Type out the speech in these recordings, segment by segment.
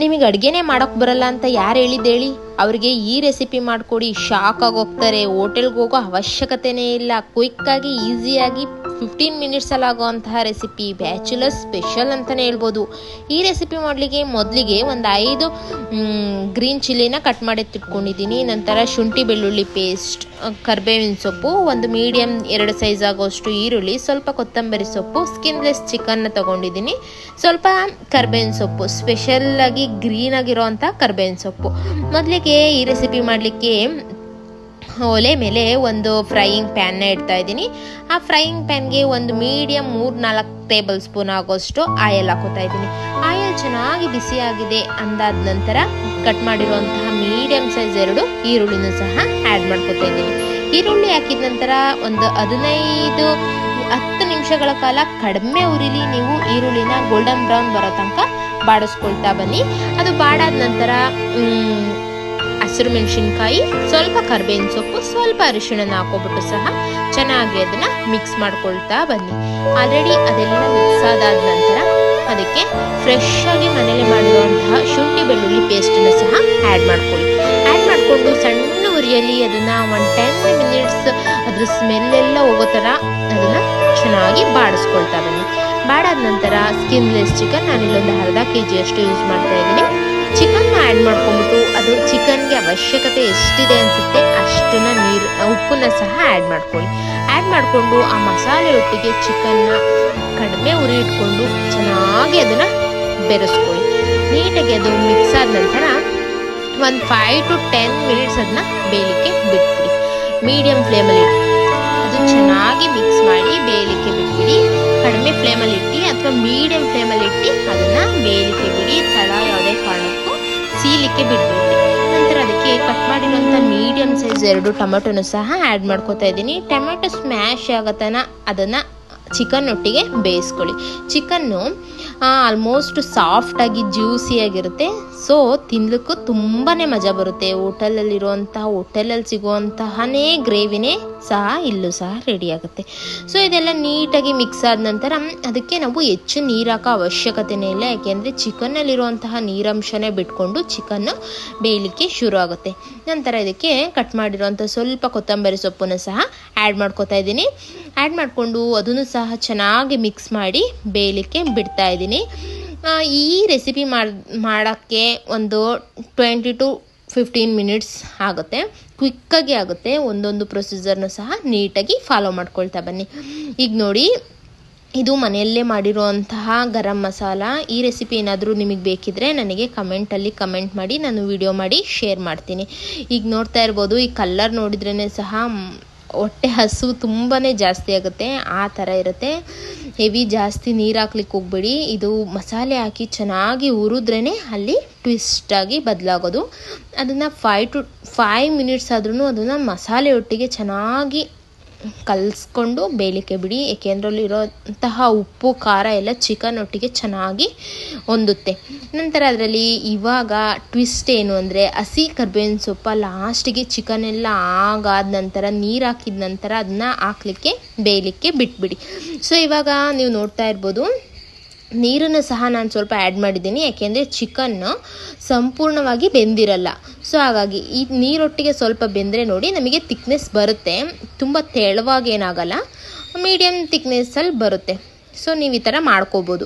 ನಿಮಗೆ ಅಡುಗೆನೇ ಮಾಡೋಕ್ಕೆ ಬರಲ್ಲ ಅಂತ ಯಾರು ಹೇಳಿದ್ದೇಳಿ? ಅವರಿಗೆ ಈ ರೆಸಿಪಿ ಮಾಡಿಕೊಡಿ, ಶಾಕ್ ಆಗಿ ಹೋಗ್ತಾರೆ. ಹೋಟೆಲ್ಗೆ ಹೋಗೋ ಅವಶ್ಯಕತೆನೇ ಇಲ್ಲ. ಕ್ವಿಕ್ಕಾಗಿ ಈಸಿಯಾಗಿ 15 ಮಿನಿಟ್ಸಲ್ಲಿ ಆಗೋವಂತಹ ರೆಸಿಪಿ, ಬ್ಯಾಚುಲರ್ ಸ್ಪೆಷಲ್ ಅಂತಲೇ ಹೇಳ್ಬೋದು. ಈ ರೆಸಿಪಿ ಮಾಡಲಿಕ್ಕೆ ಮೊದಲಿಗೆ ಒಂದು 5 ಗ್ರೀನ್ ಚಿಲ್ಲಿನ ಕಟ್ ಮಾಡಿ ಎತ್ತಿಟ್ಕೊಂಡಿದ್ದೀನಿ. ನಂತರ ಶುಂಠಿ ಬೆಳ್ಳುಳ್ಳಿ ಪೇಸ್ಟ್, ಕರ್ಬೇವಿನ ಸೊಪ್ಪು, ಒಂದು ಮೀಡಿಯಮ್ 2 ಸೈಜ್ ಆಗೋಷ್ಟು ಈರುಳ್ಳಿ, ಸ್ವಲ್ಪ ಕೊತ್ತಂಬರಿ ಸೊಪ್ಪು, ಸ್ಕಿನ್ಲೆಸ್ ಚಿಕನ್ನ ತೊಗೊಂಡಿದ್ದೀನಿ, ಸ್ವಲ್ಪ ಕರ್ಬೇವಿನ ಸೊಪ್ಪು, ಸ್ಪೆಷಲ್ಲಾಗಿ ಗ್ರೀನ್ ಆಗಿರೋವಂಥ ಕರ್ಬೇವಿನ ಸೊಪ್ಪು. ಮೊದಲಿಗೆ ಈ ರೆಸಿಪಿ ಮಾಡಲಿಕ್ಕೆ ಒಲೆ ಮೇಲೆ ಒಂದು ಫ್ರೈಯಿಂಗ್ ಪ್ಯಾನ್ನ ಇಡ್ತಾ ಇದ್ದೀನಿ. ಆ ಫ್ರೈಯಿಂಗ್ ಪ್ಯಾನ್ಗೆ ಒಂದು ಮೀಡಿಯಮ್ 3-4 ಟೇಬಲ್ ಸ್ಪೂನ್ ಆಗೋಷ್ಟು ಆಯಿಲ್ ಹಾಕೋತಾ ಇದ್ದೀನಿ. ಆಯಿಲ್ ಚೆನ್ನಾಗಿ ಬಿಸಿಯಾಗಿದೆ ಅಂದಾದ ನಂತರ ಕಟ್ ಮಾಡಿರುವಂತಹ ಮೀಡಿಯಮ್ ಸೈಜ್ 2 ಈರುಳ್ಳಿನೂ ಸಹ ಆ್ಯಡ್ ಮಾಡ್ಕೊತಾ ಇದ್ದೀನಿ. ಈರುಳ್ಳಿ ಹಾಕಿದ ನಂತರ ಒಂದು 15-10 ನಿಮಿಷಗಳ ಕಾಲ ಕಡಿಮೆ ಉರಿಲಿ ನೀವು ಈರುಳ್ಳಿನ ಗೋಲ್ಡನ್ ಬ್ರೌನ್ ಬರೋ ತನಕ ಬಾಡಿಸ್ಕೊಳ್ತಾ ಬನ್ನಿ. ಅದು ಬಾಡಾದ ನಂತರ ಹಸಿರು ಮೆಣಸಿನ್ಕಾಯಿ, ಸ್ವಲ್ಪ ಕರ್ಬೇವಿನ ಸೊಪ್ಪು, ಸ್ವಲ್ಪ ಅರಿಶಿಣನ ಹಾಕೋಬಿಟ್ಟು ಸಹ ಚೆನ್ನಾಗಿ ಅದನ್ನ ಮಿಕ್ಸ್ ಮಾಡ್ಕೊಳ್ತಾ ಬನ್ನಿ. ಆಲ್ರೆಡಿ ಅದೆಲ್ಲ ಮಿಕ್ಸ್ ಆದಾದ ನಂತರ ಅದಕ್ಕೆ ಫ್ರೆಶ್ ಆಗಿ ಮನೇಲಿ ಮಾಡಿರುವಂತಹ ಶುಂಠಿ ಬೆಳ್ಳುಳ್ಳಿ ಪೇಸ್ಟನ್ನು ಸಹ ಆ್ಯಡ್ ಮಾಡ್ಕೊಳ್ಳಿ. ಆ್ಯಡ್ ಮಾಡಿಕೊಂಡು ಸಣ್ಣ ಉರಿಯಲ್ಲಿ ಅದನ್ನು ಒಂದು 10 ಮಿನಿಟ್ಸ್ ಅದ್ರ ಸ್ಮೆಲ್ಲೆಲ್ಲ ಹೋಗೋ ಥರ ಅದನ್ನು ಚೆನ್ನಾಗಿ ಬಾಡಿಸ್ಕೊಳ್ತಾ ಬನ್ನಿ. ಬಾಡಾದ ನಂತರ ಸ್ಕಿನ್ಲೆಸ್ ಚಿಕನ್ ನಾನಿಲ್ಲೊಂದು ಅರ್ಧ kg ಅಷ್ಟು ಯೂಸ್ ಮಾಡ್ತಾ ಇದ್ದೀನಿ. ಚಿಕನ್ನ ಆ್ಯಡ್ ಮಾಡ್ಕೊಂಬಿಟ್ಟು ಅದು ಚಿಕನ್ಗೆ ಅವಶ್ಯಕತೆ ಎಷ್ಟಿದೆ ಅನಿಸುತ್ತೆ ಅಷ್ಟನ್ನ ಉಪ್ಪನ್ನ ಸಹ ಆ್ಯಡ್ ಮಾಡ್ಕೊಳ್ಳಿ. ಆ್ಯಡ್ ಮಾಡಿಕೊಂಡು ಆ ಮಸಾಲೆ ಒಟ್ಟಿಗೆ ಚಿಕನ್ನ ಕಡಿಮೆ ಉರಿ ಇಟ್ಕೊಂಡು ಚೆನ್ನಾಗಿ ಅದನ್ನು ಬೆರೆಸ್ಕೊಳ್ಳಿ. ನೀಟಾಗಿ ಅದು ಮಿಕ್ಸ್ ಆದ ನಂತರ ಒಂದು 5 to 10 ಮಿನಿಟ್ಸ್ ಅದನ್ನ ಬೇಯಲಿಕ್ಕೆ ಬಿಟ್ಬಿಡಿ. ಮೀಡಿಯಮ್ ಫ್ಲೇಮಲ್ಲಿ ಅದು ಚೆನ್ನಾಗಿ ಮಿಕ್ಸ್ ಮಾಡಿ ಬೇಯಲಿಕ್ಕೆ ಬಿಟ್ಬಿಡಿ. ಕಡಿಮೆ ಫ್ಲೇಮಲ್ಲಿ ಇಟ್ಟು ಅಥವಾ ಮೀಡಿಯಮ್ ಫ್ಲೇಮಲ್ಲಿ ಇಟ್ಟು ಅದನ್ನು ಬೇಯಲಿಕ್ಕೆ ಬಿಡಿ. ತಳ ಯಾವುದೇ ಕಾರಣಕ್ಕೂ ಸೀಲಿಕ್ಕೆ ಬಿಟ್ಬಿಡಿ. ನಂತರ ಅದಕ್ಕೆ ಕಟ್ ಮಾಡಿರೋಂಥ ಮೀಡಿಯಮ್ ಸೈಜ್ 2 ಟೊಮೆಟೊನು ಸಹ ಆ್ಯಡ್ ಮಾಡ್ಕೊತಾ ಇದ್ದೀನಿ. ಟೊಮೆಟೊ ಸ್ಮ್ಯಾಶ್ ಆಗತನ ಅದನ್ನು ಚಿಕನ್ ಒಟ್ಟಿಗೆ ಬೇಯಿಸ್ಕೊಳ್ಳಿ. ಚಿಕನ್ನು ಆಲ್ಮೋಸ್ಟ್ ಸಾಫ್ಟಾಗಿ ಜ್ಯೂಸಿಯಾಗಿರುತ್ತೆ. ಸೊ ತಿನ್ಲಿಕ್ಕೂ ತುಂಬಾ ಮಜಾ ಬರುತ್ತೆ. ಹೋಟೆಲಲ್ಲಿ ಸಿಗುವಂತಹನೇ ಗ್ರೇವಿನೇ ಸಹ ಇಲ್ಲೂ ಸಹ ರೆಡಿ ಆಗುತ್ತೆ. ಸೊ ಇದೆಲ್ಲ ನೀಟಾಗಿ ಮಿಕ್ಸ್ ಆದ ನಂತರ ಅದಕ್ಕೆ ನಾವು ಹೆಚ್ಚು ನೀರು ಹಾಕೋ ಅವಶ್ಯಕತೆನೇ ಇಲ್ಲ. ಯಾಕೆಂದರೆ ಚಿಕನ್ನಲ್ಲಿರುವಂತಹ ನೀರಂಶನೇ ಬಿಟ್ಕೊಂಡು ಚಿಕನ್ನು ಬೇಯಲಿಕ್ಕೆ ಶುರು ಆಗುತ್ತೆ. ನಂತರ ಇದಕ್ಕೆ ಕಟ್ ಮಾಡಿರುವಂಥ ಸ್ವಲ್ಪ ಕೊತ್ತಂಬರಿ ಸೊಪ್ಪನ್ನು ಸಹ ಆ್ಯಡ್ ಮಾಡ್ಕೊತಾ ಇದ್ದೀನಿ. ಆ್ಯಡ್ ಮಾಡಿಕೊಂಡು ಅದನ್ನು ಸಹ ಚೆನ್ನಾಗಿ ಮಿಕ್ಸ್ ಮಾಡಿ ಬೇಯಲಿಕ್ಕೆ ಬಿಡ್ತಾ ಇದ್ದೀನಿ. ಈ ರೆಸಿಪಿ ಮಾಡೋಕ್ಕೆ ಒಂದು 20 to 15 ಮಿನಿಟ್ಸ್ ಆಗುತ್ತೆ. ಕ್ವಿಕ್ಕಾಗಿ ಆಗುತ್ತೆ. ಒಂದೊಂದು ಪ್ರೊಸೀಜರ್ನ ಸಹ ನೀಟಾಗಿ ಫಾಲೋ ಮಾಡ್ಕೊಳ್ತಾ ಬನ್ನಿ. ಈಗ ನೋಡಿ, ಇದು ಮನೆಯಲ್ಲೇ ಮಾಡಿರುವಂತಹ ಗರಂ ಮಸಾಲ. ಈ ರೆಸಿಪಿ ಏನಾದರೂ ನಿಮಗೆ ಬೇಕಿದ್ರೆ ನನಗೆ ಕಮೆಂಟಲ್ಲಿ ಕಮೆಂಟ್ ಮಾಡಿ, ನಾನು ವಿಡಿಯೋ ಮಾಡಿ ಶೇರ್ ಮಾಡ್ತೀನಿ. ಈಗ ನೋಡ್ತಾ ಇರ್ಬೋದು, ಈ ಕಲರ್ ನೋಡಿದ್ರೇ ಸಹ ಹೊಟ್ಟೆ ಹಸು ತುಂಬಾ ಜಾಸ್ತಿ ಆಗುತ್ತೆ. ಆ ಥರ ಇರುತ್ತೆ. ಹೆವಿ ಜಾಸ್ತಿ ನೀರು ಹಾಕ್ಲಿಕ್ಕೆ ಹೋಗ್ಬೇಡಿ. ಇದು ಮಸಾಲೆ ಹಾಕಿ ಚೆನ್ನಾಗಿ ಹುರಿದ್ರೇ ಅಲ್ಲಿ ಟ್ವಿಸ್ಟಾಗಿ ಬದಲಾಗೋದು. ಅದನ್ನು 5 to 5 ಮಿನಿಟ್ಸ್ ಆದ್ರೂ ಅದನ್ನು ಮಸಾಲೆ ಒಟ್ಟಿಗೆ ಚೆನ್ನಾಗಿ ಕಲಿಸ್ಕೊಂಡು ಬೇಯಲಿಕ್ಕೆ ಬಿಡಿ. ಏಕೆಂದ್ರಲ್ಲಿ ಇರೋಂತಹ ಉಪ್ಪು ಖಾರ ಎಲ್ಲ ಚಿಕನ್ ಒಟ್ಟಿಗೆ ಚೆನ್ನಾಗಿ ಹೊಂದುತ್ತೆ. ನಂತರ ಅದರಲ್ಲಿ ಇವಾಗ ಟ್ವಿಸ್ಟ್ ಏನು ಅಂದರೆ, ಹಸಿ ಕರ್ಬೇವಿನ ಸೊಪ್ಪು ಲಾಸ್ಟಿಗೆ ಚಿಕನ್ ಎಲ್ಲ ಆಗಾದ ನಂತರ ನೀರು ಹಾಕಿದ ನಂತರ ಅದನ್ನ ಹಾಕ್ಲಿಕ್ಕೆ ಬೇಯಲಿಕ್ಕೆ ಬಿಟ್ಬಿಡಿ. ಸೊ ಇವಾಗ ನೀವು ನೋಡ್ತಾ ಇರ್ಬೋದು, ನೀರನ್ನು ಸಹ ನಾನು ಸ್ವಲ್ಪ ಆ್ಯಡ್ ಮಾಡಿದ್ದೀನಿ. ಯಾಕೆಂದರೆ ಚಿಕನ್ನು ಸಂಪೂರ್ಣವಾಗಿ ಬೆಂದಿರಲ್ಲ. ಸೊ ಹಾಗಾಗಿ ಈ ನೀರೊಟ್ಟಿಗೆ ಸ್ವಲ್ಪ ಬೆಂದರೆ ನೋಡಿ ನಮಗೆ ತಿಕ್ನೆಸ್ ಬರುತ್ತೆ. ತುಂಬ ತೆಳುವಾಗೇನಾಗಲ್ಲ, ಮೀಡಿಯಮ್ ತಿಕ್ನೆಸ್ಸಲ್ಲಿ ಬರುತ್ತೆ. ಸೊ ನೀವು ಈ ಥರ ಮಾಡ್ಕೋಬೋದು.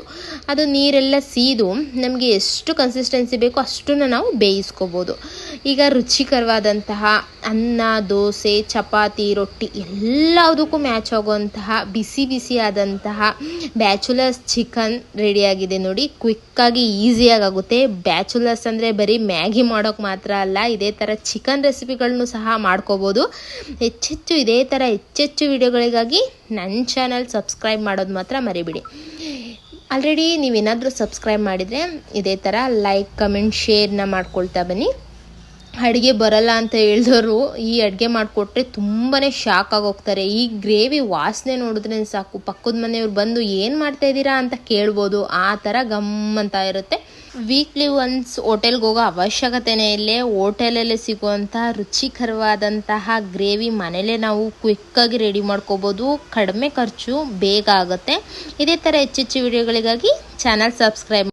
ಅದು ನೀರೆಲ್ಲ ಸೀದು ನಮಗೆ ಎಷ್ಟು ಕನ್ಸಿಸ್ಟೆನ್ಸಿ ಬೇಕೋ ಅಷ್ಟನ್ನು ನಾವು ಬೇಯಿಸ್ಕೋಬೋದು. ಈಗ ರುಚಿಕರವಾದಂತಹ ಅನ್ನ, ದೋಸೆ, ಚಪಾತಿ, ರೊಟ್ಟಿ ಎಲ್ಲದಕ್ಕೂ ಮ್ಯಾಚ್ ಆಗುವಂತಹ ಬಿಸಿ ಆದಂತಹ ಬ್ಯಾಚುಲರ್ಸ್ ಚಿಕನ್ ರೆಡಿಯಾಗಿದೆ ನೋಡಿ. ಕ್ವಿಕ್ಕಾಗಿ ಈಸಿಯಾಗಿ ಆಗುತ್ತೆ. ಬ್ಯಾಚುಲರ್ಸ್ ಅಂದರೆ ಬರೀ ಮ್ಯಾಗಿ ಮಾಡೋಕ್ಕೆ ಮಾತ್ರ ಅಲ್ಲ, ಇದೇ ಥರ ಚಿಕನ್ ರೆಸಿಪಿಗಳನ್ನೂ ಸಹ ಮಾಡ್ಕೋಬೋದು. ಇದೇ ಥರ ಹೆಚ್ಚೆಚ್ಚು ವಿಡಿಯೋಗಳಿಗಾಗಿ ನನ್ನ ಚಾನಲ್ ಸಬ್ಸ್ಕ್ರೈಬ್ ಮಾಡೋದು ಮಾತ್ರ ಮರಿಬೇಡಿ. ಆಲ್ರೆಡಿ ನೀವೇನಾದರೂ ಸಬ್ಸ್ಕ್ರೈಬ್ ಮಾಡಿದರೆ ಇದೇ ಥರ ಲೈಕ್, ಕಮೆಂಟ್, ಶೇರ್ನ ಮಾಡ್ಕೊಳ್ತಾ ಬನ್ನಿ. ಅಡುಗೆ ಬರಲ್ಲ ಅಂತ ಹೇಳಿದವರು ಈ ಅಡುಗೆ ಮಾಡಿಕೊಟ್ರೆ ತುಂಬಾ ಶಾಕ್ ಆಗೋಗ್ತಾರೆ. ಈ ಗ್ರೇವಿ ವಾಸನೆ ನೋಡಿದ್ರೆ ಸಾಕು ಪಕ್ಕದ ಮನೆಯವ್ರು ಬಂದು ಏನು ಮಾಡ್ತಾಯಿದ್ದೀರಾ ಅಂತ ಕೇಳ್ಬೋದು. ಆ ಥರ ಗಮ್ಮಂತ ಇರುತ್ತೆ. ವೀಕ್ಲಿ ಒನ್ಸ್ ಹೋಟೆಲ್ಗೆ ಹೋಗೋ ಅವಶ್ಯಕತೆನೇ ಇಲ್ಲೇ. ಹೋಟೆಲಲ್ಲೇ ಸಿಗುವಂಥ ರುಚಿಕರವಾದಂತಹ ಗ್ರೇವಿ ಮನೇಲೇ ನಾವು ಕ್ವಿಕ್ಕಾಗಿ ರೆಡಿ ಮಾಡ್ಕೋಬೋದು. ಕಡಿಮೆ ಖರ್ಚು, ಬೇಗ ಆಗುತ್ತೆ. ಇದೇ ಥರ ಹೆಚ್ಚೆಚ್ಚು ವಿಡಿಯೋಗಳಿಗಾಗಿ ಚಾನಲ್ ಸಬ್ಸ್ಕ್ರೈಬ್